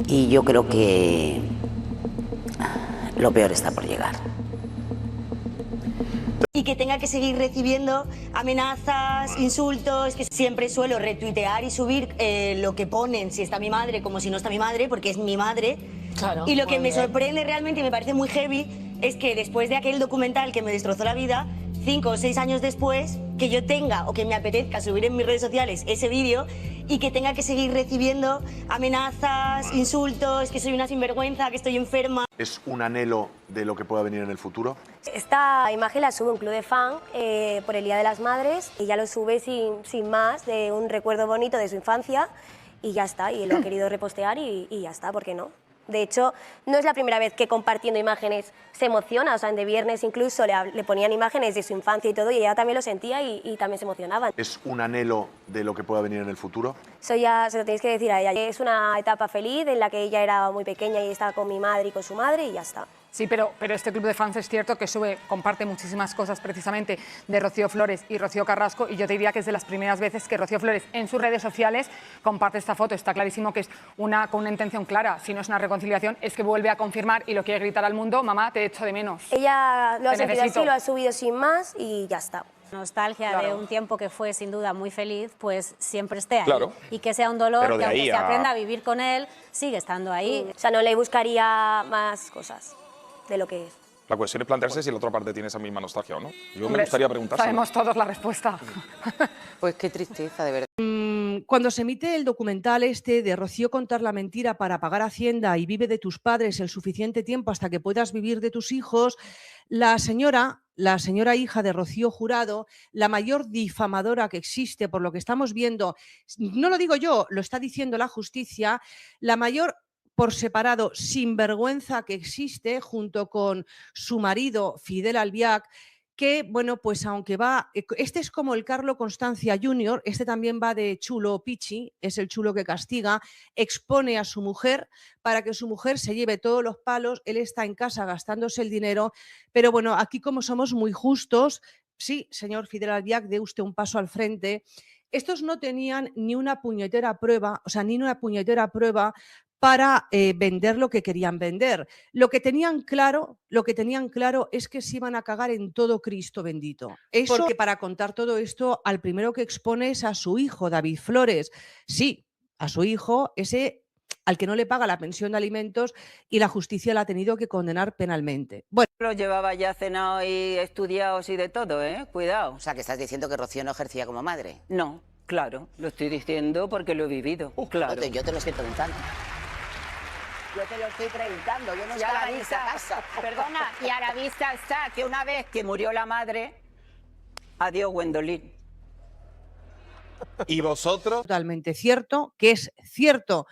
y yo creo que lo peor está por llegar. Y que tenga que seguir recibiendo amenazas, insultos, que siempre suelo retuitear y subir lo que ponen, si está mi madre, como si no está mi madre, porque es mi madre. Claro, y lo que me bien. sorprende realmente y me parece muy heavy es que después de aquel documental que me destrozó la vida, 5 o 6 años después, que yo tenga o que me apetezca subir en mis redes sociales ese vídeo y que tenga que seguir recibiendo amenazas, insultos, que soy una sinvergüenza, que estoy enferma. ¿Es un anhelo de lo que pueda venir en el futuro? Esta imagen la sube un club de fan por el Día de las Madres y ya lo sube sin más, de un recuerdo bonito de su infancia y ya está, y lo ha querido repostear y ya está, ¿por qué no? De hecho, no es la primera vez que compartiendo imágenes se emociona, o sea, en De Viernes incluso le ponían imágenes de su infancia y todo y ella también lo sentía y también se emocionaba. ¿Es un anhelo de lo que pueda venir en el futuro? Eso ya se lo tenéis que decir a ella. Es una etapa feliz en la que ella era muy pequeña y estaba con mi madre y con su madre y ya está. Sí, pero este club de fans es cierto que comparte muchísimas cosas precisamente de Rocío Flores y Rocío Carrasco, y yo te diría que es de las primeras veces que Rocío Flores en sus redes sociales comparte esta foto. Está clarísimo que es con una intención clara. Si no es una reconciliación, es que vuelve a confirmar y lo quiere gritar al mundo: mamá, te echo de menos. Ella lo ha Te sentido necesito. así, lo ha subido sin más y ya está. Nostalgia Claro. de un tiempo que fue sin duda muy feliz, pues siempre esté ahí. Claro. Y que sea un dolor Pero que de aunque ahí se a- aprenda a vivir con él, sigue estando ahí. O sea, no le buscaría más cosas de lo que es. La cuestión es plantearse si la otra parte tiene esa misma nostalgia o no. Yo me Hombre, gustaría preguntárselo. sabemos todos la respuesta. Pues qué tristeza, de verdad. Cuando se emite el documental este de Rocío contar la mentira para pagar Hacienda y vive de tus padres el suficiente tiempo hasta que puedas vivir de tus hijos, la señora hija de Rocío Jurado, la mayor difamadora que existe, por lo que estamos viendo, no lo digo yo, lo está diciendo la justicia, la mayor por separado sinvergüenza que existe, junto con su marido Fidel Albiac, que, bueno, pues aunque va, este es como el Carlo Constancia Jr., este también va de chulo pichi, es el chulo que castiga, expone a su mujer para que su mujer se lleve todos los palos, él está en casa gastándose el dinero, pero bueno, aquí como somos muy justos, sí, señor Fidel Albiac, dé usted un paso al frente. Estos no tenían ni una puñetera prueba, o sea, ni una puñetera prueba para vender lo que querían vender. Lo que tenían claro es que se iban a cagar en todo Cristo bendito. Eso, porque para contar todo esto, al primero que expone es a su hijo, David Flores. Sí, a su hijo, ese al que no le paga la pensión de alimentos y la justicia la ha tenido que condenar penalmente. Bueno, Lo llevaba ya cenado y estudiados y de todo, ¿eh? Cuidado. O sea, que estás diciendo que Rocío no ejercía como madre. No, claro, lo estoy diciendo porque lo he vivido. Claro. Yo te lo estoy preguntando. Yo te lo estoy preguntando, yo no Y a estaba la en esa vista, casa. perdona, y a la vista está que una vez que murió la madre, adiós Gwendolyn. ¿Y vosotros? totalmente cierto, que es cierto,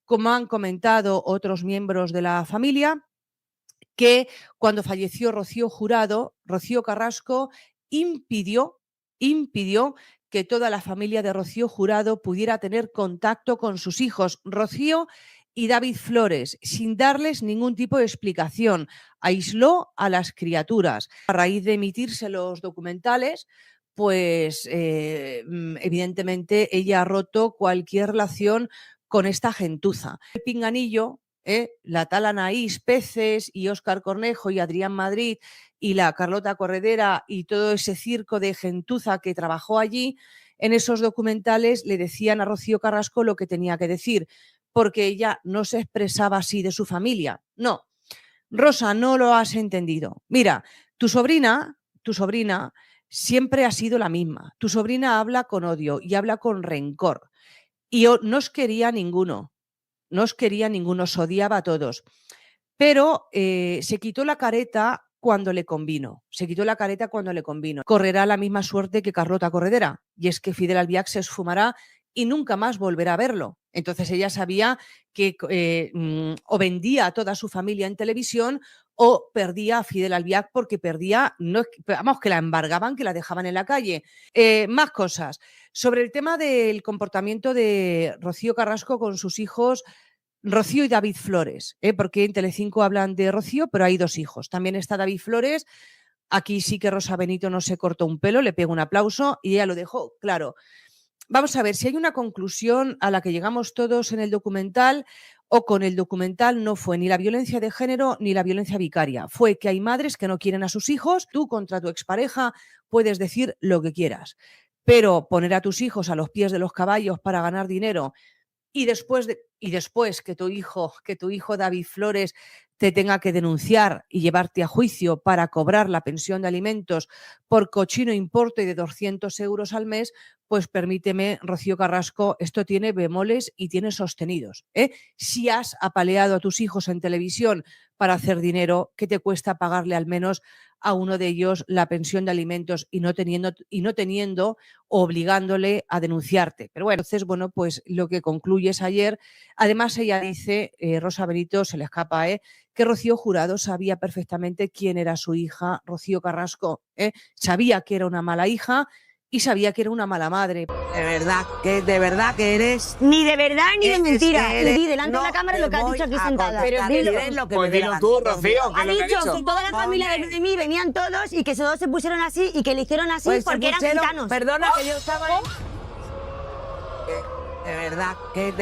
como han comentado otros miembros de la familia, que cuando falleció Rocío Jurado, Rocío Carrasco impidió que toda la familia de Rocío Jurado pudiera tener contacto con sus hijos, Rocío y David Flores, sin darles ningún tipo de explicación. Aisló a las criaturas. A raíz de emitirse los documentales, pues evidentemente ella ha roto cualquier relación con esta gentuza. El pinganillo, la tal Anaís Peces y Óscar Cornejo y Adrián Madrid y la Carlota Corredera y todo ese circo de gentuza que trabajó allí, en esos documentales le decían a Rocío Carrasco lo que tenía que decir, porque ella no se expresaba así de su familia. No, Rosa, no lo has entendido. Mira, tu sobrina siempre ha sido la misma. Tu sobrina habla con odio y habla con rencor. Y no os quería ninguno. No os quería ninguno, os odiaba a todos. Pero se quitó la careta cuando le convino. Correrá la misma suerte que Carlota Corredera. Y es que Fidel Albiac se esfumará y nunca más volverá a verlo. Entonces ella sabía que o vendía a toda su familia en televisión o perdía a Fidel Albiac porque perdía, no, vamos, que la embargaban, que la dejaban en la calle. Más cosas. Sobre el tema del comportamiento de Rocío Carrasco con sus hijos, Rocío y David Flores, porque en Telecinco hablan de Rocío, pero hay dos hijos. También está David Flores. Aquí sí que Rosa Benito no se cortó un pelo, le pego un aplauso y ella lo dejó claro. Vamos a ver, si hay una conclusión a la que llegamos todos en el documental, o con el documental no fue ni la violencia de género ni la violencia vicaria. Fue que hay madres que no quieren a sus hijos, tú contra tu expareja puedes decir lo que quieras, pero poner a tus hijos a los pies de los caballos para ganar dinero y después que tu hijo David Flores te tenga que denunciar y llevarte a juicio para cobrar la pensión de alimentos por cochino importe de 200 euros al mes, pues permíteme, Rocío Carrasco, esto tiene bemoles y tiene sostenidos, ¿eh? Si has apaleado a tus hijos en televisión para hacer dinero, ¿qué te cuesta pagarle al menos a uno de ellos la pensión de alimentos y no teniendo obligándole a denunciarte? Pero bueno, entonces, bueno, pues lo que concluyes ayer, además ella dice, Rosa Benito, se le escapa, que Rocío Jurado sabía perfectamente quién era su hija, Rocío Carrasco, sabía que era una mala hija y sabía que era una mala madre. De verdad que eres... Ni de verdad ni de mentira. Y di delante de la cámara lo que has dicho aquí sentada. Pero dilo. Pues dilo tú, Rocío, Ha dicho que toda la familia de Noemí venían todos y que todos se pusieron así y que le hicieron así Pues porque eran gitanos. Perdona que yo estaba ahí. De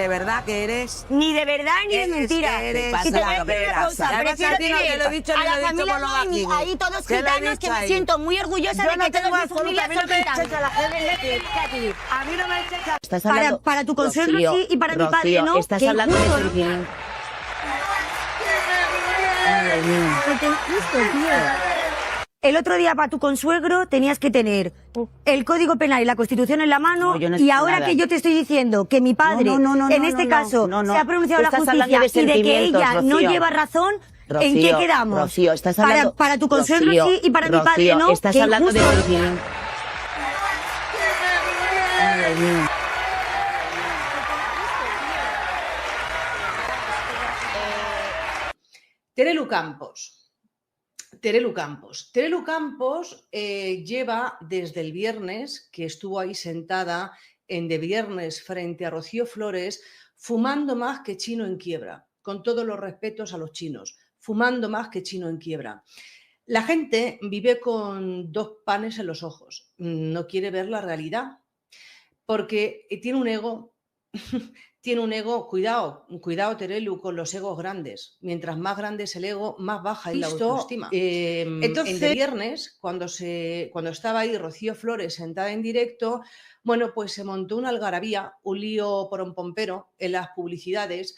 verdad que eres... Ni de verdad ni de mentira. Y te voy a decir una cosa, prefiero tener a la familia Noemí ahí todos gitanos, que me siento muy orgullosa de que toda mi familia son gitanos. A mí no me eches Para tu consuelo sí y para mi padre no. Estás hablando de sentimiento. El otro día para tu consuegro tenías que tener el Código Penal y la Constitución en la mano, y ahora que yo te estoy diciendo que mi padre, en este caso, se ha pronunciado la justicia y de que ella no lleva razón, ¿en qué quedamos? Rocío, estás hablando... Para tu consuegro sí y para mi padre no. Estás hablando de sentimiento. Terelu Campos lleva desde el viernes, que estuvo ahí sentada en De Viernes frente a Rocío Flores, fumando más que chino en quiebra, con todos los respetos a los chinos, fumando más que chino en quiebra. La gente vive con dos panes en los ojos, no quiere ver la realidad, porque tiene un ego... cuidado Terelu con los egos grandes. Mientras más grande es el ego, más baja es la autoestima. Entonces, en De Viernes, cuando estaba ahí Rocío Flores sentada en directo, bueno, pues se montó una algarabía, un lío pompero en las publicidades,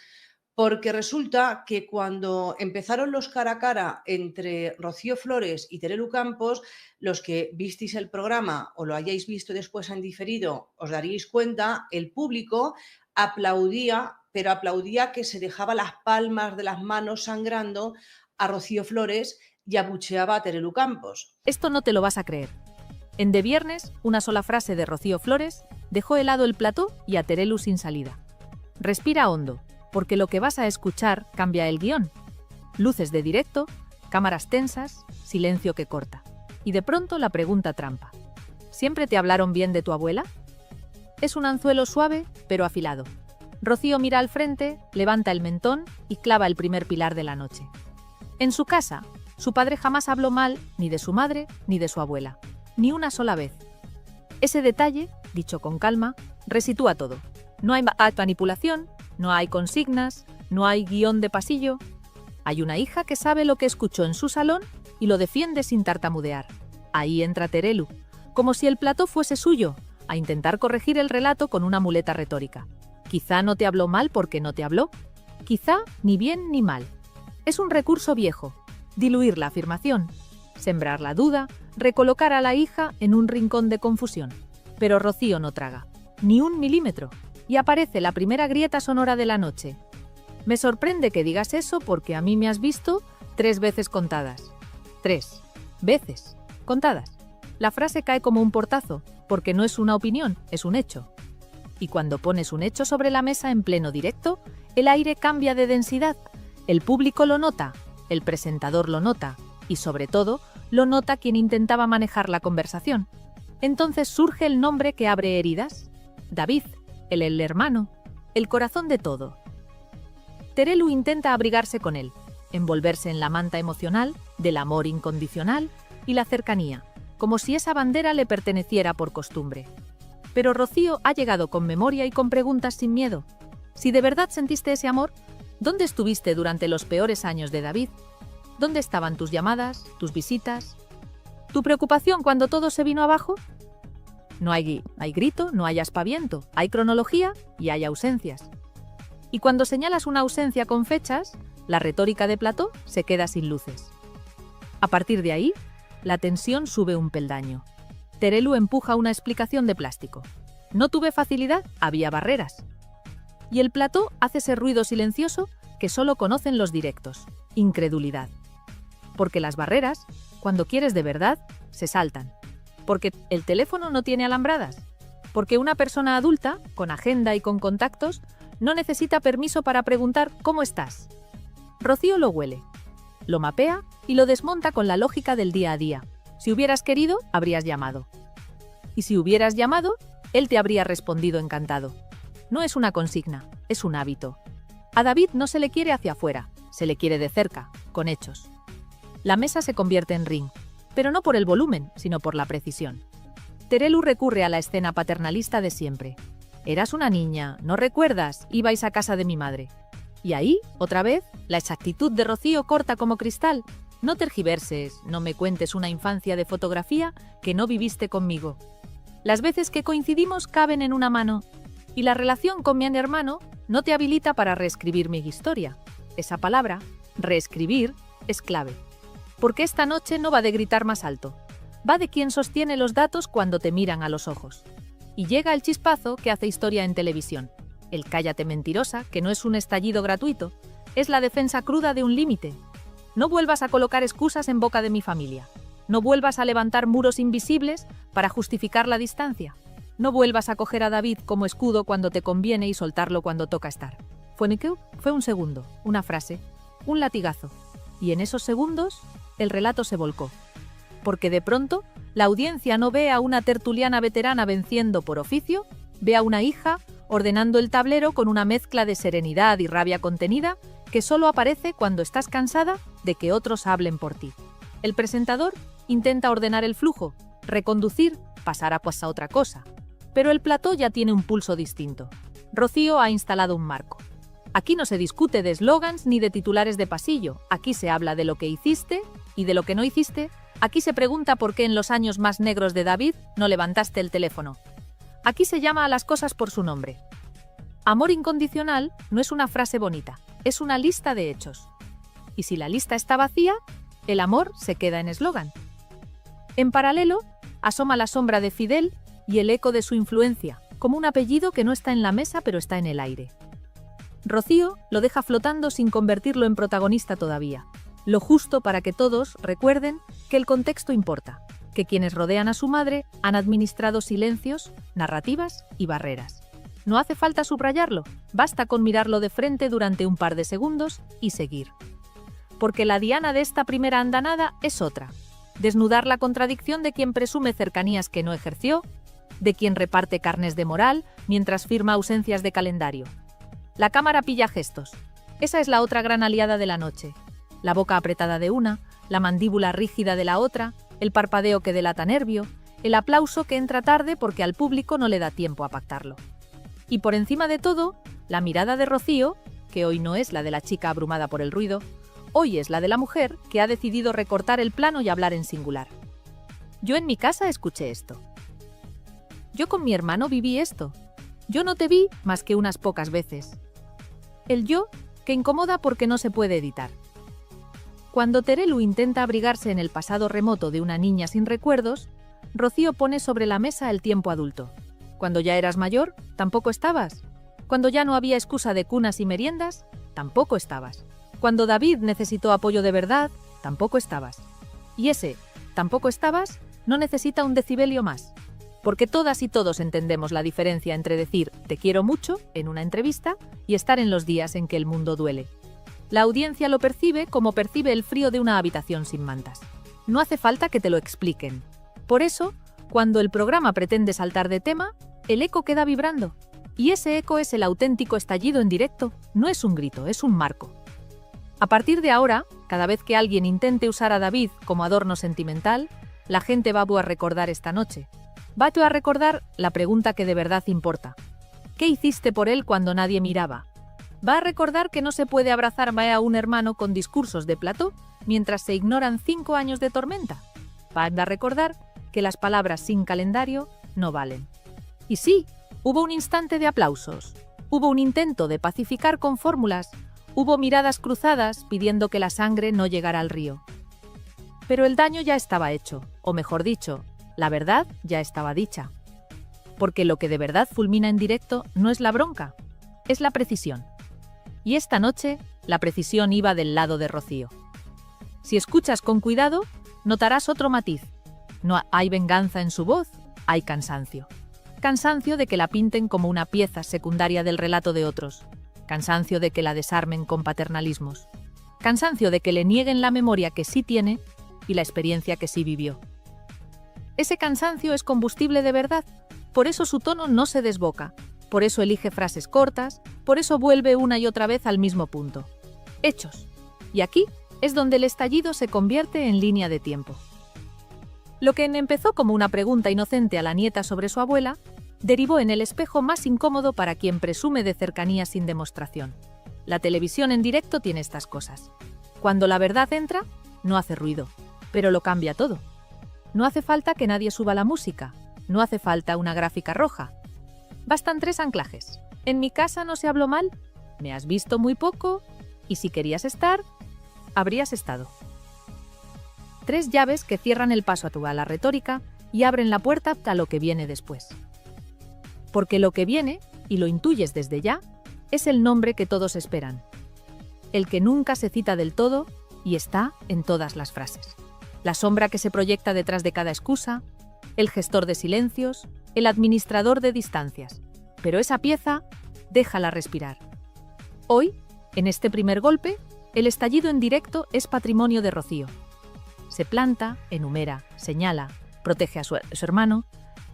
porque resulta que cuando empezaron los cara a cara entre Rocío Flores y Terelu Campos, los que visteis el programa o lo hayáis visto después en diferido, os daríais cuenta, el público aplaudía, pero aplaudía que se dejaba las palmas de las manos sangrando a Rocío Flores y abucheaba a Terelu Campos. Esto no te lo vas a creer. En De Viernes, una sola frase de Rocío Flores dejó helado el plató y a Terelu sin salida. Respira hondo, porque lo que vas a escuchar cambia el guión. Luces de directo, cámaras tensas, silencio que corta. Y de pronto la pregunta trampa. ¿Siempre te hablaron bien de tu abuela? Es un anzuelo suave, pero afilado. Rocío mira al frente, levanta el mentón y clava el primer pilar de la noche. En su casa, su padre jamás habló mal ni de su madre ni de su abuela. Ni una sola vez. Ese detalle, dicho con calma, resitúa todo. No hay manipulación, no hay consignas, no hay guión de pasillo. Hay una hija que sabe lo que escuchó en su salón y lo defiende sin tartamudear. Ahí entra Terelu, como si el plató fuese suyo, a intentar corregir el relato con una muleta retórica. Quizá no te habló mal porque no te habló. Quizá ni bien ni mal. Es un recurso viejo. Diluir la afirmación, sembrar la duda, recolocar a la hija en un rincón de confusión. Pero Rocío no traga, ni un milímetro, y aparece la primera grieta sonora de la noche. Me sorprende que digas eso porque a mí me has visto 3 veces contadas. 3 veces contadas. La frase cae como un portazo, porque no es una opinión, es un hecho. Y cuando pones un hecho sobre la mesa en pleno directo, el aire cambia de densidad. El público lo nota, el presentador lo nota, y sobre todo, lo nota quien intentaba manejar la conversación. Entonces surge el nombre que abre heridas. David, el hermano, el corazón de todo. Terelu intenta abrigarse con él, envolverse en la manta emocional del amor incondicional y la cercanía, como si esa bandera le perteneciera por costumbre. Pero Rocío ha llegado con memoria y con preguntas sin miedo. Si de verdad sentiste ese amor, ¿Dónde estuviste durante los peores años de David? ¿Dónde estaban tus llamadas, tus visitas? ¿Tu preocupación cuando todo se vino abajo? No hay grito, no hay aspaviento, hay cronología y hay ausencias. Y cuando señalas una ausencia con fechas, la retórica de Plató se queda sin luces. A partir de ahí, la tensión sube un peldaño. Terelu empuja una explicación de plástico. No tuve facilidad, había barreras. Y el Plató hace ese ruido silencioso que solo conocen los directos, incredulidad. Porque las barreras, cuando quieres de verdad, se saltan. Porque el teléfono no tiene alambradas. Porque una persona adulta, con agenda y con contactos, no necesita permiso para preguntar ¿cómo estás? Rocío lo huele, lo mapea y lo desmonta con la lógica del día a día. Si hubieras querido, habrías llamado. Y si hubieras llamado, él te habría respondido encantado. No es una consigna, es un hábito. A David no se le quiere hacia afuera, se le quiere de cerca, con hechos. La mesa se convierte en ring, pero no por el volumen, sino por la precisión. Terelu recurre a la escena paternalista de siempre. Eras una niña, ¿no recuerdas? Ibais a casa de mi madre. Y ahí, otra vez, la exactitud de Rocío corta como cristal. No tergiverses, no me cuentes una infancia de fotografía que no viviste conmigo. Las veces que coincidimos caben en una mano. Y la relación con mi hermano no te habilita para reescribir mi historia. Esa palabra, reescribir, es clave. Porque esta noche no va de gritar más alto. Va de quien sostiene los datos cuando te miran a los ojos. Y llega el chispazo que hace historia en televisión. El cállate mentirosa, que no es un estallido gratuito, es la defensa cruda de un límite. No vuelvas a colocar excusas en boca de mi familia. No vuelvas a levantar muros invisibles para justificar la distancia. No vuelvas a coger a David como escudo cuando te conviene y soltarlo cuando toca estar. Fue un segundo, una frase, un latigazo. Y en esos segundos, el relato se volcó. Porque de pronto, la audiencia no ve a una tertuliana veterana venciendo por oficio, ve a una hija ordenando el tablero con una mezcla de serenidad y rabia contenida que solo aparece cuando estás cansada de que otros hablen por ti. El presentador intenta ordenar el flujo, reconducir, pasar a otra cosa. Pero el plató ya tiene un pulso distinto. Rocío ha instalado un marco. Aquí no se discute de eslogans ni de titulares de pasillo. Aquí se habla de lo que hiciste y de lo que no hiciste. Aquí se pregunta por qué en los años más negros de David no levantaste el teléfono. Aquí se llama a las cosas por su nombre. Amor incondicional no es una frase bonita, es una lista de hechos. Y si la lista está vacía, el amor se queda en eslogan. En paralelo, asoma la sombra de Fidel y el eco de su influencia, como un apellido que no está en la mesa pero está en el aire. Rocío lo deja flotando sin convertirlo en protagonista todavía. Lo justo para que todos recuerden que el contexto importa, que quienes rodean a su madre han administrado silencios, narrativas y barreras. No hace falta subrayarlo, basta con mirarlo de frente durante un par de segundos y seguir. Porque la diana de esta primera andanada es otra. Desnudar la contradicción de quien presume cercanías que no ejerció, de quien reparte carnes de moral mientras firma ausencias de calendario. La cámara pilla gestos. Esa es la otra gran aliada de la noche. La boca apretada de una, la mandíbula rígida de la otra, el parpadeo que delata nervio, el aplauso que entra tarde porque al público no le da tiempo a pactarlo. Y por encima de todo, la mirada de Rocío, que hoy no es la de la chica abrumada por el ruido, hoy es la de la mujer que ha decidido recortar el plano y hablar en singular. Yo en mi casa escuché esto. Yo con mi hermano viví esto. Yo no te vi más que unas pocas veces. El yo que incomoda porque no se puede editar. Cuando Terelu intenta abrigarse en el pasado remoto de una niña sin recuerdos, Rocío pone sobre la mesa el tiempo adulto. Cuando ya eras mayor, tampoco estabas. Cuando ya no había excusa de cunas y meriendas, tampoco estabas. Cuando David necesitó apoyo de verdad, tampoco estabas. Y ese tampoco estabas no necesita un decibelio más. Porque todas y todos entendemos la diferencia entre decir te quiero mucho en una entrevista y estar en los días en que el mundo duele. La audiencia lo percibe como percibe el frío de una habitación sin mantas. No hace falta que te lo expliquen. Por eso, cuando el programa pretende saltar de tema, el eco queda vibrando. Y ese eco es el auténtico estallido en directo, no es un grito, es un marco. A partir de ahora, cada vez que alguien intente usar a David como adorno sentimental, la gente va a recordar esta noche. Va a recordar la pregunta que de verdad importa. ¿Qué hiciste por él cuando nadie miraba? Va a recordar que no se puede abrazar a un hermano con discursos de plató mientras se ignoran 5 años de tormenta. Va a recordar que las palabras sin calendario no valen. Y sí, hubo un instante de aplausos, hubo un intento de pacificar con fórmulas, hubo miradas cruzadas pidiendo que la sangre no llegara al río. Pero el daño ya estaba hecho, o mejor dicho, la verdad ya estaba dicha. Porque lo que de verdad fulmina en directo no es la bronca, es la precisión. Y esta noche, la precisión iba del lado de Rocío. Si escuchas con cuidado, notarás otro matiz. No hay venganza en su voz, hay cansancio. Cansancio de que la pinten como una pieza secundaria del relato de otros. Cansancio de que la desarmen con paternalismos. Cansancio de que le nieguen la memoria que sí tiene y la experiencia que sí vivió. Ese cansancio es combustible de verdad, por eso su tono no se desboca, por eso elige frases cortas, por eso vuelve una y otra vez al mismo punto. Hechos. Y aquí es donde el estallido se convierte en línea de tiempo. Lo que empezó como una pregunta inocente a la nieta sobre su abuela, derivó en el espejo más incómodo para quien presume de cercanía sin demostración. La televisión en directo tiene estas cosas. Cuando la verdad entra, no hace ruido, pero lo cambia todo. No hace falta que nadie suba la música, no hace falta una gráfica roja. Bastan 3 anclajes. En mi casa no se habló mal, me has visto muy poco, y si querías estar, habrías estado. 3 llaves que cierran el paso a la retórica y abren la puerta a lo que viene después. Porque lo que viene, y lo intuyes desde ya, es el nombre que todos esperan. El que nunca se cita del todo y está en todas las frases. La sombra que se proyecta detrás de cada excusa, el gestor de silencios, el administrador de distancias. Pero esa pieza, déjala respirar. Hoy, en este primer golpe, el estallido en directo es patrimonio de Rocío. Se planta, enumera, señala, protege a su hermano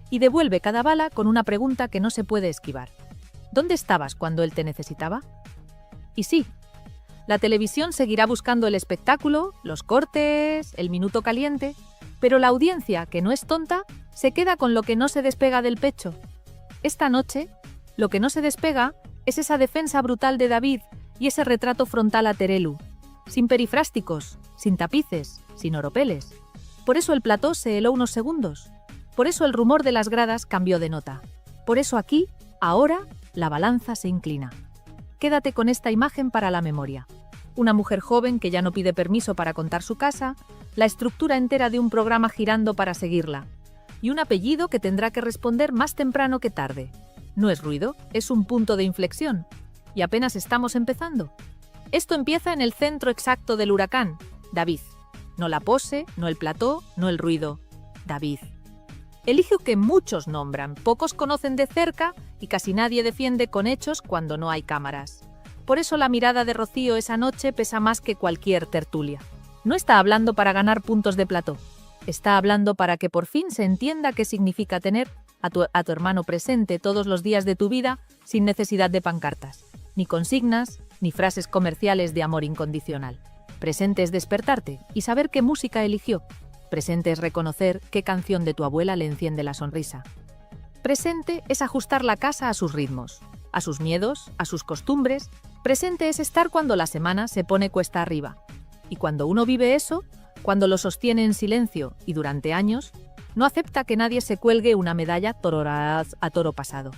y devuelve cada bala con una pregunta que no se puede esquivar. ¿Dónde estabas cuando él te necesitaba? Y sí, la televisión seguirá buscando el espectáculo, los cortes, el minuto caliente, pero la audiencia, que no es tonta, se queda con lo que no se despega del pecho. Esta noche, lo que no se despega es esa defensa brutal de David y ese retrato frontal a Terelu, sin perifrásticos, sin tapices, sin oropeles. Por eso el plató se heló unos segundos. Por eso el rumor de las gradas cambió de nota. Por eso aquí, ahora, la balanza se inclina. Quédate con esta imagen para la memoria. Una mujer joven que ya no pide permiso para contar su casa, la estructura entera de un programa girando para seguirla, y un apellido que tendrá que responder más temprano que tarde. No es ruido, es un punto de inflexión, y apenas estamos empezando. Esto empieza en el centro exacto del huracán, David. No la pose, no el plató, no el ruido. David. El hijo que muchos nombran, pocos conocen de cerca y casi nadie defiende con hechos cuando no hay cámaras. Por eso la mirada de Rocío esa noche pesa más que cualquier tertulia. No está hablando para ganar puntos de plató. Está hablando para que por fin se entienda qué significa tener a tu hermano presente todos los días de tu vida sin necesidad de pancartas, ni consignas, ni frases comerciales de amor incondicional. Presente es despertarte y saber qué música eligió. Presente es reconocer qué canción de tu abuela le enciende la sonrisa. Presente es ajustar la casa a sus ritmos, a sus miedos, a sus costumbres. Presente es estar cuando la semana se pone cuesta arriba. Y cuando uno vive eso, cuando lo sostiene en silencio y durante años, no acepta que nadie se cuelgue una medalla a toro pasado.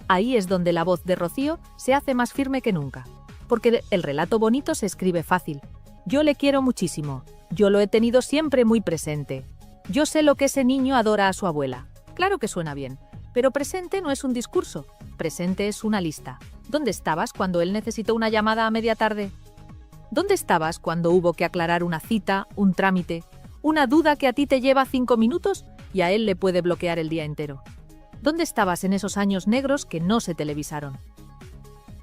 Ahí es donde la voz de Rocío se hace más firme que nunca. Porque el relato bonito se escribe fácil. Yo le quiero muchísimo. Yo lo he tenido siempre muy presente. Yo sé lo que ese niño adora a su abuela. Claro que suena bien, pero presente no es un discurso. Presente es una lista. ¿Dónde estabas cuando él necesitó una llamada a media tarde? ¿Dónde estabas cuando hubo que aclarar una cita, un trámite, una duda que a ti te lleva 5 minutos y a él le puede bloquear el día entero? ¿Dónde estabas en esos años negros que no se televisaron?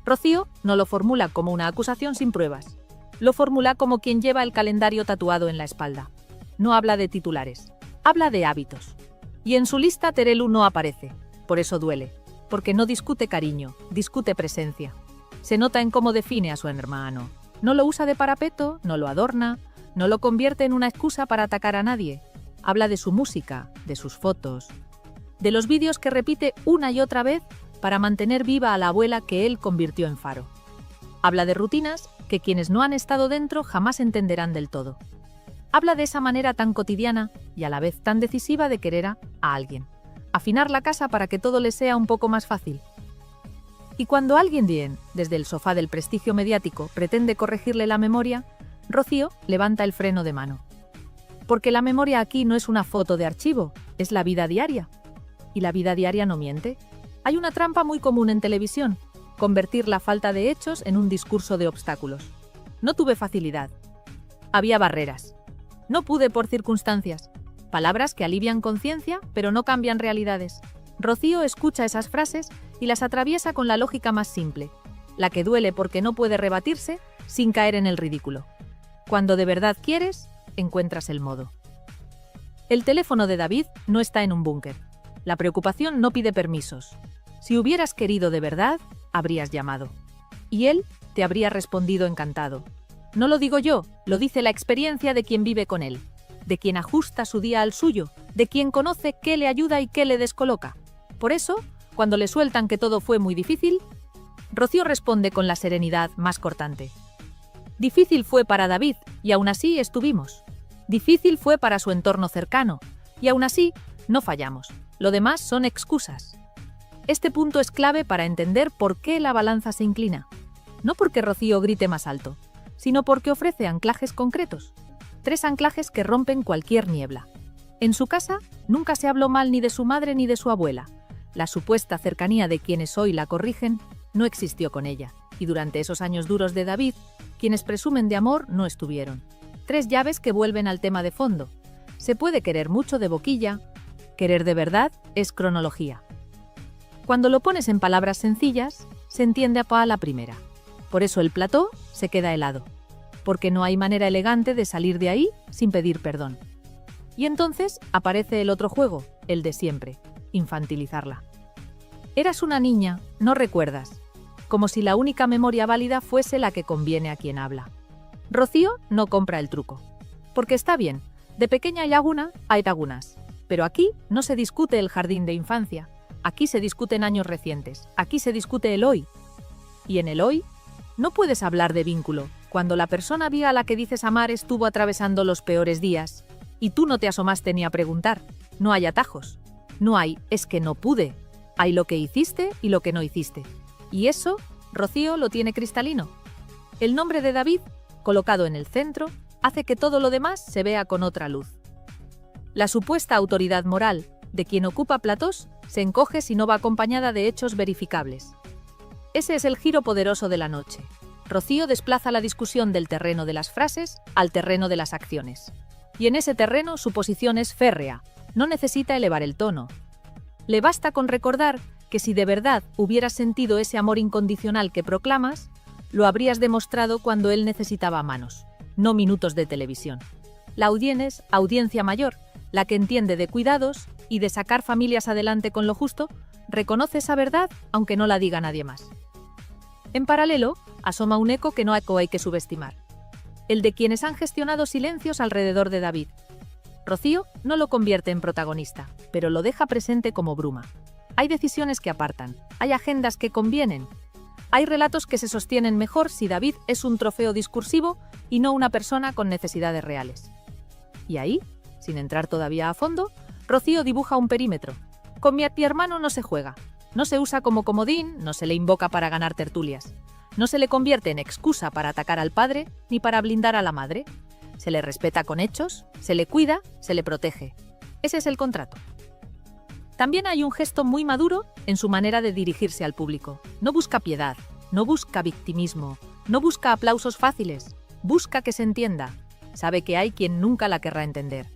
Rocío no lo formula como una acusación sin pruebas. Lo formula como quien lleva el calendario tatuado en la espalda. No habla de titulares, habla de hábitos. Y en su lista Terelu no aparece, por eso duele, porque no discute cariño, discute presencia. Se nota en cómo define a su hermano. No lo usa de parapeto, no lo adorna, no lo convierte en una excusa para atacar a nadie. Habla de su música, de sus fotos, de los vídeos que repite una y otra vez para mantener viva a la abuela que él convirtió en faro. Habla de rutinas que quienes no han estado dentro jamás entenderán del todo. Habla de esa manera tan cotidiana y a la vez tan decisiva de querer a alguien. Afinar la casa para que todo le sea un poco más fácil. Y cuando alguien bien, desde el sofá del prestigio mediático, pretende corregirle la memoria, Rocío levanta el freno de mano. Porque la memoria aquí no es una foto de archivo, es la vida diaria. Y la vida diaria no miente. Hay una trampa muy común en televisión, convertir la falta de hechos en un discurso de obstáculos. No tuve facilidad. Había barreras. No pude por circunstancias. Palabras que alivian conciencia, pero no cambian realidades. Rocío escucha esas frases y las atraviesa con la lógica más simple, la que duele porque no puede rebatirse sin caer en el ridículo. Cuando de verdad quieres, encuentras el modo. El teléfono de David no está en un búnker. La preocupación no pide permisos. Si hubieras querido de verdad, habrías llamado. Y él te habría respondido encantado. No lo digo yo, lo dice la experiencia de quien vive con él, de quien ajusta su día al suyo, de quien conoce qué le ayuda y qué le descoloca. Por eso, cuando le sueltan que todo fue muy difícil, Rocío responde con la serenidad más cortante. Difícil fue para David, y aún así estuvimos. Difícil fue para su entorno cercano, y aún así no fallamos. Lo demás son excusas. Este punto es clave para entender por qué la balanza se inclina. No porque Rocío grite más alto, sino porque ofrece anclajes concretos. 3 anclajes que rompen cualquier niebla. En su casa nunca se habló mal ni de su madre ni de su abuela. La supuesta cercanía de quienes hoy la corrigen no existió con ella. Y durante esos años duros de David, quienes presumen de amor no estuvieron. 3 llaves que vuelven al tema de fondo. Se puede querer mucho de boquilla, querer de verdad es cronología. Cuando lo pones en palabras sencillas, se entiende a la primera. Por eso el plató se queda helado. Porque no hay manera elegante de salir de ahí sin pedir perdón. Y entonces aparece el otro juego, el de siempre, infantilizarla. Eras una niña, no recuerdas, como si la única memoria válida fuese la que conviene a quien habla. Rocío no compra el truco, porque está bien, de pequeña hay lagunas, pero aquí no se discute el jardín de infancia, aquí se discuten años recientes, aquí se discute el hoy. Y en el hoy, no puedes hablar de vínculo, cuando la persona viva a la que dices amar estuvo atravesando los peores días, y tú no te asomaste ni a preguntar. No hay atajos. No hay, es que no pude. Hay lo que hiciste y lo que no hiciste. Y eso, Rocío lo tiene cristalino. El nombre de David, colocado en el centro, hace que todo lo demás se vea con otra luz. La supuesta autoridad moral de quien ocupa platós se encoge si no va acompañada de hechos verificables. Ese es el giro poderoso de la noche. Rocío desplaza la discusión del terreno de las frases al terreno de las acciones. Y en ese terreno su posición es férrea, no necesita elevar el tono. Le basta con recordar que si de verdad hubieras sentido ese amor incondicional que proclamas, lo habrías demostrado cuando él necesitaba manos, no minutos de televisión. La audiencia mayor, la que entiende de cuidados y de sacar familias adelante con lo justo, reconoce esa verdad aunque no la diga nadie más. En paralelo, asoma un eco que no hay que subestimar. El de quienes han gestionado silencios alrededor de David. Rocío no lo convierte en protagonista, pero lo deja presente como bruma. Hay decisiones que apartan, hay agendas que convienen, hay relatos que se sostienen mejor si David es un trofeo discursivo y no una persona con necesidades reales. Y ahí, sin entrar todavía a fondo, Rocío dibuja un perímetro. Con mi hermano no se juega, no se usa como comodín, no se le invoca para ganar tertulias. No se le convierte en excusa para atacar al padre ni para blindar a la madre. Se le respeta con hechos, se le cuida, se le protege. Ese es el contrato. También hay un gesto muy maduro en su manera de dirigirse al público. No busca piedad, no busca victimismo, no busca aplausos fáciles, busca que se entienda. Sabe que hay quien nunca la querrá entender.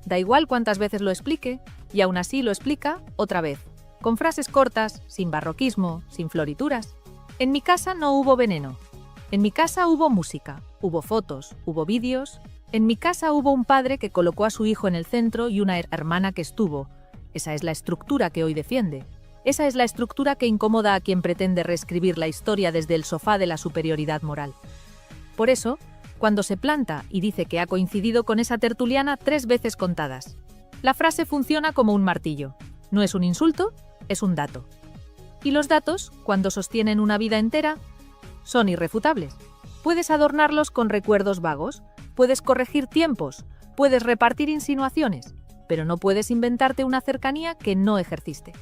Da igual cuántas veces lo explique, y aún así lo explica otra vez, con frases cortas, sin barroquismo, sin florituras. En mi casa no hubo veneno. En mi casa hubo música, hubo fotos, hubo vídeos. En mi casa hubo un padre que colocó a su hijo en el centro y una hermana que estuvo. Esa es la estructura que hoy defiende. Esa es la estructura que incomoda a quien pretende reescribir la historia desde el sofá de la superioridad moral. Por eso, cuando se planta y dice que ha coincidido con esa tertuliana 3 veces contadas, la frase funciona como un martillo. No es un insulto, es un dato. Y los datos, cuando sostienen una vida entera, son irrefutables. Puedes adornarlos con recuerdos vagos, puedes corregir tiempos, puedes repartir insinuaciones, pero no puedes inventarte una cercanía que no ejerciste.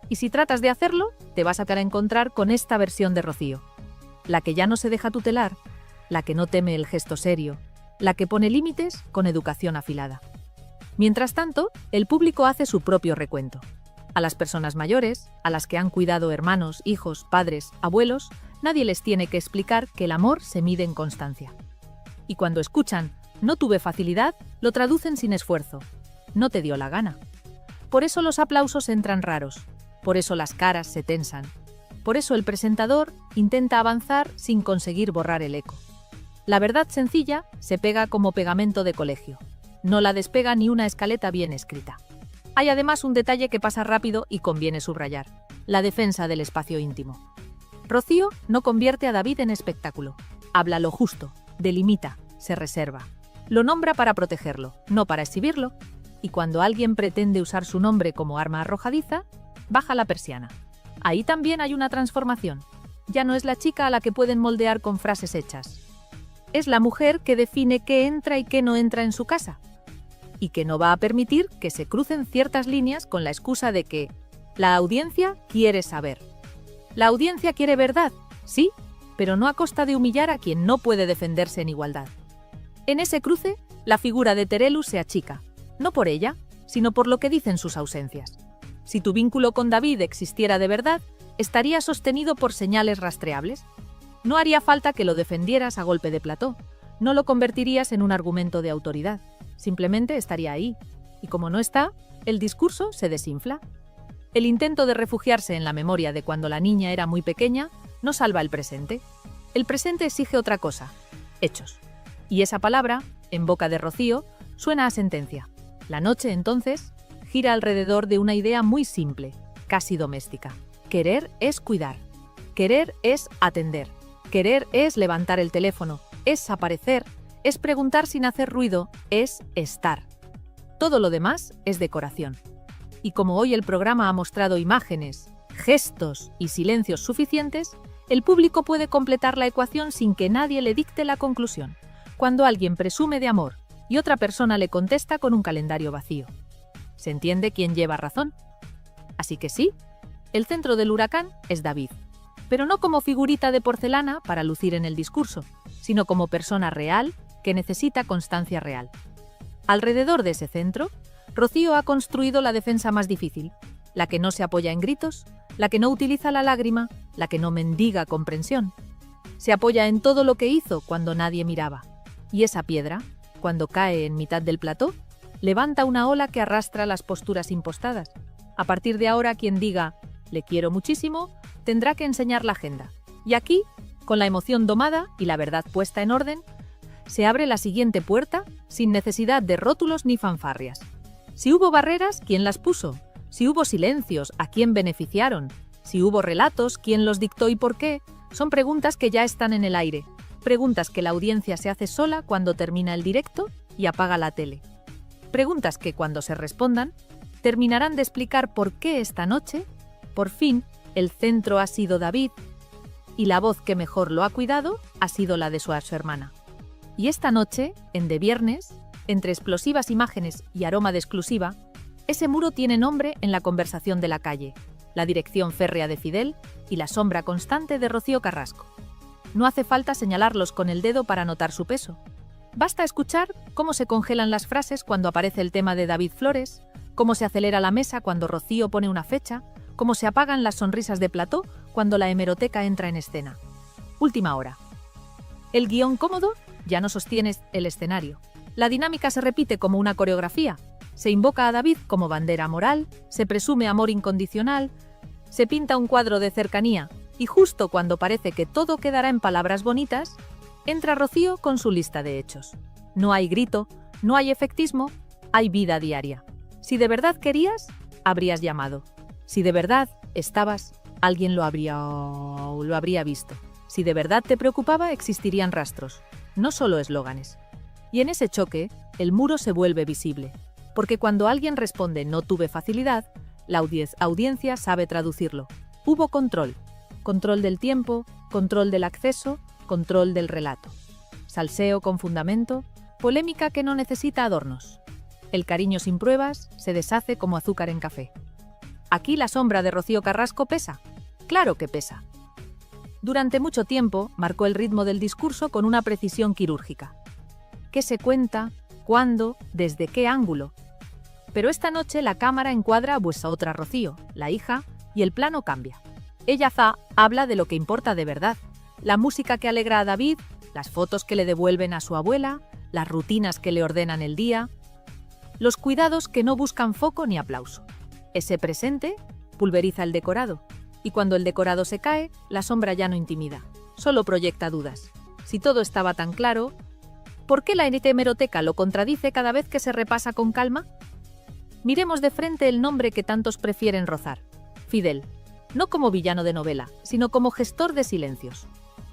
Y si tratas de hacerlo, te vas a encontrar con esta versión de Rocío. La que ya no se deja tutelar, la que no teme el gesto serio, la que pone límites con educación afilada. Mientras tanto, el público hace su propio recuento. A las personas mayores, a las que han cuidado hermanos, hijos, padres, abuelos, nadie les tiene que explicar que el amor se mide en constancia. Y cuando escuchan «no tuve facilidad», lo traducen sin esfuerzo. «No te dio la gana». Por eso los aplausos entran raros, por eso las caras se tensan, por eso el presentador intenta avanzar sin conseguir borrar el eco. La verdad sencilla se pega como pegamento de colegio. No la despega ni una escaleta bien escrita. Hay además un detalle que pasa rápido y conviene subrayar: la defensa del espacio íntimo. Rocío no convierte a David en espectáculo. Habla lo justo, delimita, se reserva. Lo nombra para protegerlo, no para exhibirlo. Y cuando alguien pretende usar su nombre como arma arrojadiza, baja la persiana. Ahí también hay una transformación. Ya no es la chica a la que pueden moldear con frases hechas. Es la mujer que define qué entra y qué no entra en su casa. Y que no va a permitir que se crucen ciertas líneas con la excusa de que la audiencia quiere saber. La audiencia quiere verdad, sí, pero no a costa de humillar a quien no puede defenderse en igualdad. En ese cruce, la figura de Terelu se achica, no por ella, sino por lo que dicen sus ausencias. Si tu vínculo con David existiera de verdad, estaría sostenido por señales rastreables. No haría falta que lo defendieras a golpe de plató, no lo convertirías en un argumento de autoridad. Simplemente estaría ahí, y como no está, el discurso se desinfla. El intento de refugiarse en la memoria de cuando la niña era muy pequeña no salva el presente. El presente exige otra cosa: hechos. Y esa palabra, en boca de Rocío, suena a sentencia. La noche, entonces, gira alrededor de una idea muy simple, casi doméstica. Querer es cuidar. Querer es atender. Querer es levantar el teléfono, es aparecer, es preguntar sin hacer ruido, es estar. Todo lo demás es decoración. Y como hoy el programa ha mostrado imágenes, gestos y silencios suficientes, el público puede completar la ecuación sin que nadie le dicte la conclusión. Cuando alguien presume de amor y otra persona le contesta con un calendario vacío, ¿se entiende quién lleva razón? Así que sí, el centro del huracán es David, pero no como figurita de porcelana para lucir en el discurso, sino como persona real que necesita constancia real. Alrededor de ese centro, Rocío ha construido la defensa más difícil, la que no se apoya en gritos, la que no utiliza la lágrima, la que no mendiga comprensión. Se apoya en todo lo que hizo cuando nadie miraba. Y esa piedra, cuando cae en mitad del plató, levanta una ola que arrastra las posturas impostadas. A partir de ahora, quien diga «le quiero muchísimo», tendrá que enseñar la agenda. Y aquí, con la emoción domada y la verdad puesta en orden, se abre la siguiente puerta sin necesidad de rótulos ni fanfarrias. Si hubo barreras, ¿quién las puso? Si hubo silencios, ¿a quién beneficiaron? Si hubo relatos, ¿quién los dictó y por qué? Son preguntas que ya están en el aire. Preguntas que la audiencia se hace sola cuando termina el directo y apaga la tele. Preguntas que, cuando se respondan, terminarán de explicar por qué esta noche, por fin, el centro ha sido David y la voz que mejor lo ha cuidado ha sido la de su hermana. Y esta noche, en De Viernes, entre explosivas imágenes y aroma de exclusiva, ese muro tiene nombre en la conversación de la calle, la dirección férrea de Fidel y la sombra constante de Rocío Carrasco. No hace falta señalarlos con el dedo para notar su peso. Basta escuchar cómo se congelan las frases cuando aparece el tema de David Flores, cómo se acelera la mesa cuando Rocío pone una fecha, cómo se apagan las sonrisas de plató cuando la hemeroteca entra en escena. Última hora. El guión cómodo ya no sostiene el escenario. La dinámica se repite como una coreografía. Se invoca a David como bandera moral, se presume amor incondicional, se pinta un cuadro de cercanía y justo cuando parece que todo quedará en palabras bonitas, entra Rocío con su lista de hechos. No hay grito, no hay efectismo, hay vida diaria. Si de verdad querías, habrías llamado. Si de verdad estabas, alguien lo habría visto. Si de verdad te preocupaba, existirían rastros, no solo eslóganes. Y en ese choque, el muro se vuelve visible, porque cuando alguien responde «no tuve facilidad», la audiencia sabe traducirlo. Hubo control. Control del tiempo, control del acceso, control del relato. Salseo con fundamento, polémica que no necesita adornos. El cariño sin pruebas se deshace como azúcar en café. ¿Aquí la sombra de Rocío Carrasco pesa? Claro que pesa. Durante mucho tiempo marcó el ritmo del discurso con una precisión quirúrgica. ¿Qué se cuenta? ¿Cuándo? ¿Desde qué ángulo? Pero esta noche la cámara encuadra a vuestra otra Rocío, la hija, y el plano cambia. Ella habla de lo que importa de verdad. La música que alegra a David, las fotos que le devuelven a su abuela, las rutinas que le ordenan el día, los cuidados que no buscan foco ni aplauso. Ese presente pulveriza el decorado, y cuando el decorado se cae, la sombra ya no intimida, solo proyecta dudas. Si todo estaba tan claro, ¿por qué la hemeroteca lo contradice cada vez que se repasa con calma? Miremos de frente el nombre que tantos prefieren rozar, Fidel, no como villano de novela, sino como gestor de silencios.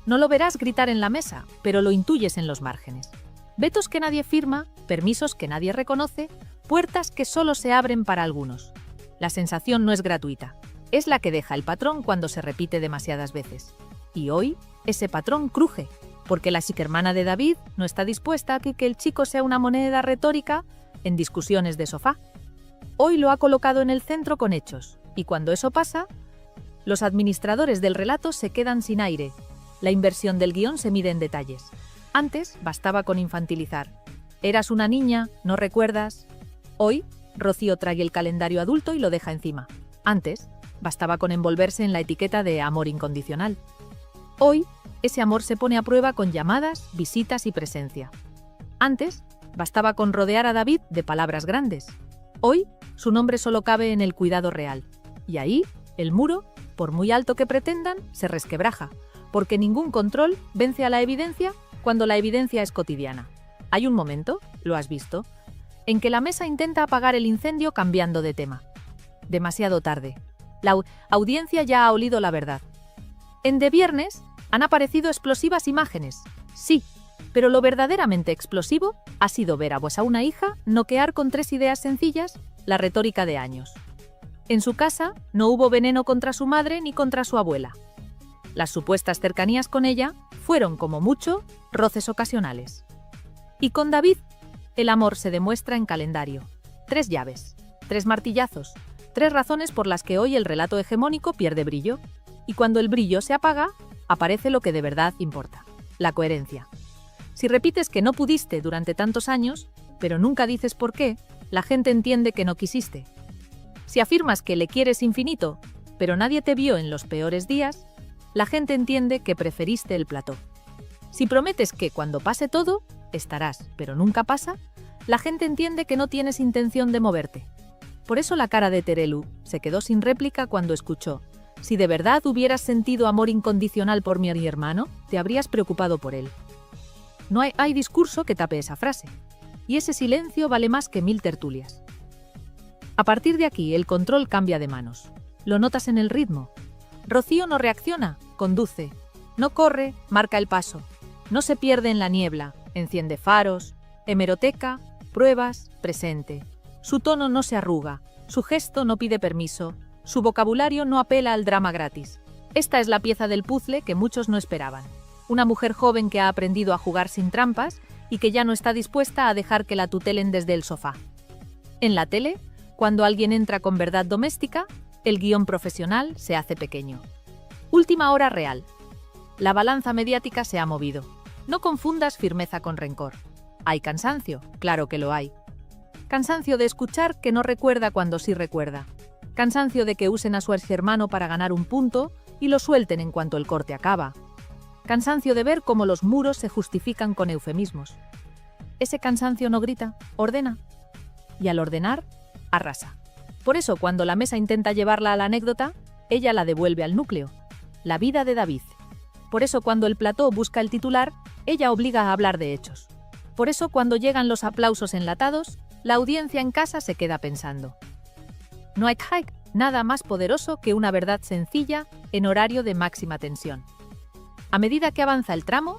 No lo verás gritar en la mesa, pero lo intuyes en los márgenes. Vetos que nadie firma, permisos que nadie reconoce, puertas que solo se abren para algunos. La sensación no es gratuita, es la que deja el patrón cuando se repite demasiadas veces. Y hoy, ese patrón cruje, porque la psiquermana de David no está dispuesta a que el chico sea una moneda retórica en discusiones de sofá. Hoy lo ha colocado en el centro con hechos, y cuando eso pasa, los administradores del relato se quedan sin aire. La inversión del guión se mide en detalles. Antes bastaba con infantilizar. Eras una niña, ¿no recuerdas? Hoy, Rocío trae el calendario adulto y lo deja encima. Antes, bastaba con envolverse en la etiqueta de amor incondicional. Hoy, ese amor se pone a prueba con llamadas, visitas y presencia. Antes, bastaba con rodear a David de palabras grandes. Hoy, su nombre solo cabe en el cuidado real. Y ahí, el muro, por muy alto que pretendan, se resquebraja, porque ningún control vence a la evidencia cuando la evidencia es cotidiana. Hay un momento, lo has visto, en que la mesa intenta apagar el incendio cambiando de tema. Demasiado tarde. La audiencia ya ha olido la verdad. En De Viernes han aparecido explosivas imágenes, sí, pero lo verdaderamente explosivo ha sido ver a una hija noquear con 3 ideas sencillas la retórica de años. En su casa no hubo veneno contra su madre ni contra su abuela. Las supuestas cercanías con ella fueron, como mucho, roces ocasionales. Y con David, el amor se demuestra en calendario. 3 llaves, 3 martillazos, 3 razones por las que hoy el relato hegemónico pierde brillo. Y cuando el brillo se apaga, aparece lo que de verdad importa, la coherencia. Si repites que no pudiste durante tantos años, pero nunca dices por qué, la gente entiende que no quisiste. Si afirmas que le quieres infinito, pero nadie te vio en los peores días, la gente entiende que preferiste el plató. Si prometes que cuando pase todo, estarás, pero nunca pasa, la gente entiende que no tienes intención de moverte. Por eso la cara de Terelu se quedó sin réplica cuando escuchó: si de verdad hubieras sentido amor incondicional por mi hermano, te habrías preocupado por él. No hay discurso que tape esa frase, y ese silencio vale más que 1000 tertulias. A partir de aquí, el control cambia de manos. Lo notas en el ritmo. Rocío no reacciona, conduce. No corre, marca el paso. No se pierde en la niebla, enciende faros, hemeroteca, pruebas, presente. Su tono no se arruga, su gesto no pide permiso, su vocabulario no apela al drama gratis. Esta es la pieza del puzzle que muchos no esperaban. Una mujer joven que ha aprendido a jugar sin trampas y que ya no está dispuesta a dejar que la tutelen desde el sofá. En la tele, cuando alguien entra con verdad doméstica, el guión profesional se hace pequeño. Última hora real. La balanza mediática se ha movido. No confundas firmeza con rencor. ¿Hay cansancio? Claro que lo hay. Cansancio de escuchar que no recuerda cuando sí recuerda. Cansancio de que usen a su hermano para ganar un punto y lo suelten en cuanto el corte acaba. Cansancio de ver cómo los muros se justifican con eufemismos. Ese cansancio no grita, ordena. Y al ordenar, arrasa. Por eso, cuando la mesa intenta llevarla a la anécdota, ella la devuelve al núcleo. La vida de David. Por eso, cuando el plató busca el titular, ella obliga a hablar de hechos. Por eso, cuando llegan los aplausos enlatados, la audiencia en casa se queda pensando. No hay nada más poderoso que una verdad sencilla en horario de máxima tensión. A medida que avanza el tramo,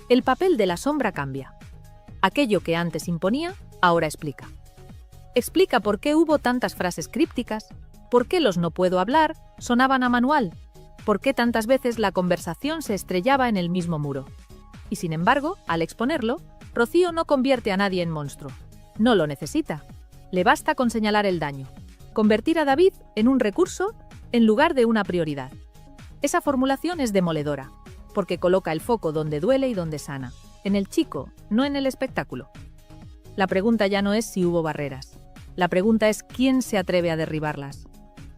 el papel de la sombra cambia. Aquello que antes imponía, ahora explica. Explica por qué hubo tantas frases crípticas, por qué los no puedo hablar sonaban a manual, ¿Por qué tantas veces la conversación se estrellaba en el mismo muro? Y sin embargo, al exponerlo, Rocío no convierte a nadie en monstruo. No lo necesita. Le basta con señalar el daño. Convertir a David en un recurso en lugar de una prioridad. Esa formulación es demoledora, porque coloca el foco donde duele y donde sana. En el chico, no en el espectáculo. La pregunta ya no es si hubo barreras. La pregunta es quién se atreve a derribarlas.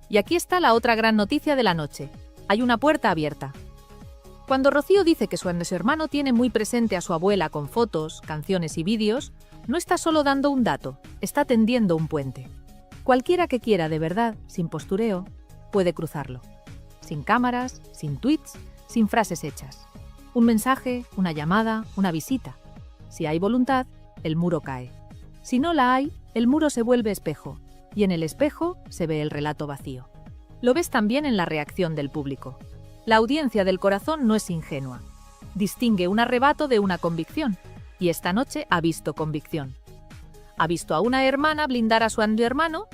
Y aquí está la otra gran noticia de la noche. Hay una puerta abierta. Cuando Rocío dice que su hermano tiene muy presente a su abuela con fotos, canciones y vídeos, no está solo dando un dato, está tendiendo un puente. Cualquiera que quiera de verdad, sin postureo, puede cruzarlo. Sin cámaras, sin tweets, sin frases hechas. Un mensaje, una llamada, una visita. Si hay voluntad, el muro cae. Si no la hay, el muro se vuelve espejo, y en el espejo se ve el relato vacío. Lo ves también en la reacción del público. La audiencia del corazón no es ingenua. Distingue un arrebato de una convicción, y esta noche ha visto convicción. Ha visto a una hermana blindar a su hermano,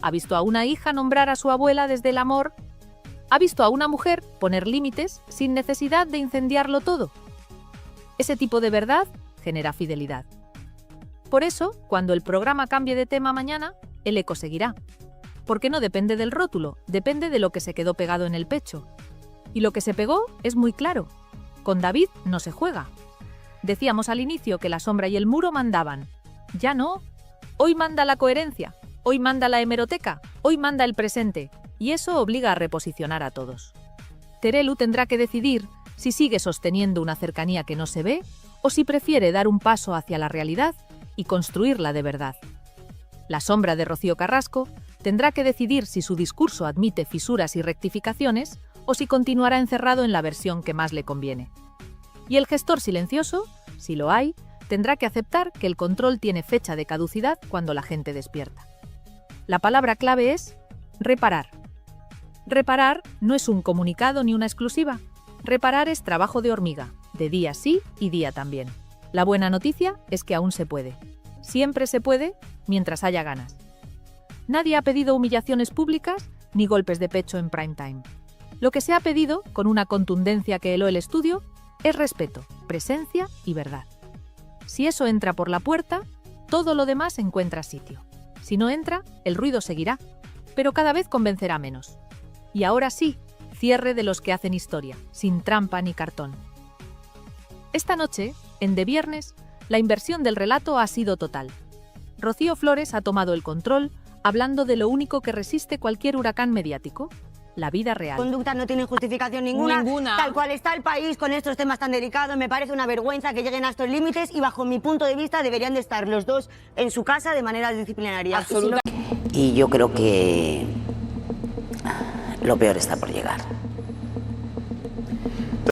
ha visto a una hija nombrar a su abuela desde el amor, ha visto a una mujer poner límites sin necesidad de incendiarlo todo. Ese tipo de verdad genera fidelidad. Por eso, cuando el programa cambie de tema mañana, el eco seguirá. Porque no depende del rótulo, depende de lo que se quedó pegado en el pecho. Y lo que se pegó es muy claro. Con David no se juega. Decíamos al inicio que la sombra y el muro mandaban. Ya no. Hoy manda la coherencia, hoy manda la hemeroteca, hoy manda el presente. Y eso obliga a reposicionar a todos. Terelu tendrá que decidir si sigue sosteniendo una cercanía que no se ve o si prefiere dar un paso hacia la realidad y construirla de verdad. La sombra de Rocío Carrasco tendrá que decidir si su discurso admite fisuras y rectificaciones o si continuará encerrado en la versión que más le conviene. Y el gestor silencioso, si lo hay, tendrá que aceptar que el control tiene fecha de caducidad cuando la gente despierta. La palabra clave es reparar. Reparar no es un comunicado ni una exclusiva. Reparar es trabajo de hormiga, de día sí y día también. La buena noticia es que aún se puede. Siempre se puede, mientras haya ganas. Nadie ha pedido humillaciones públicas ni golpes de pecho en prime time. Lo que se ha pedido, con una contundencia que heló el estudio, es respeto, presencia y verdad. Si eso entra por la puerta, todo lo demás encuentra sitio. Si no entra, el ruido seguirá, pero cada vez convencerá menos. Y ahora sí, cierre de los que hacen historia, sin trampa ni cartón. Esta noche, en De Viernes, la inversión del relato ha sido total. Rocío Flores ha tomado el control, hablando de lo único que resiste cualquier huracán mediático, la vida real. Conductas no tienen justificación ninguna. Tal cual está el país con estos temas tan delicados, me parece una vergüenza que lleguen a estos límites y bajo mi punto de vista deberían de estar los dos en su casa de manera disciplinaria. Y yo creo que lo peor está por llegar.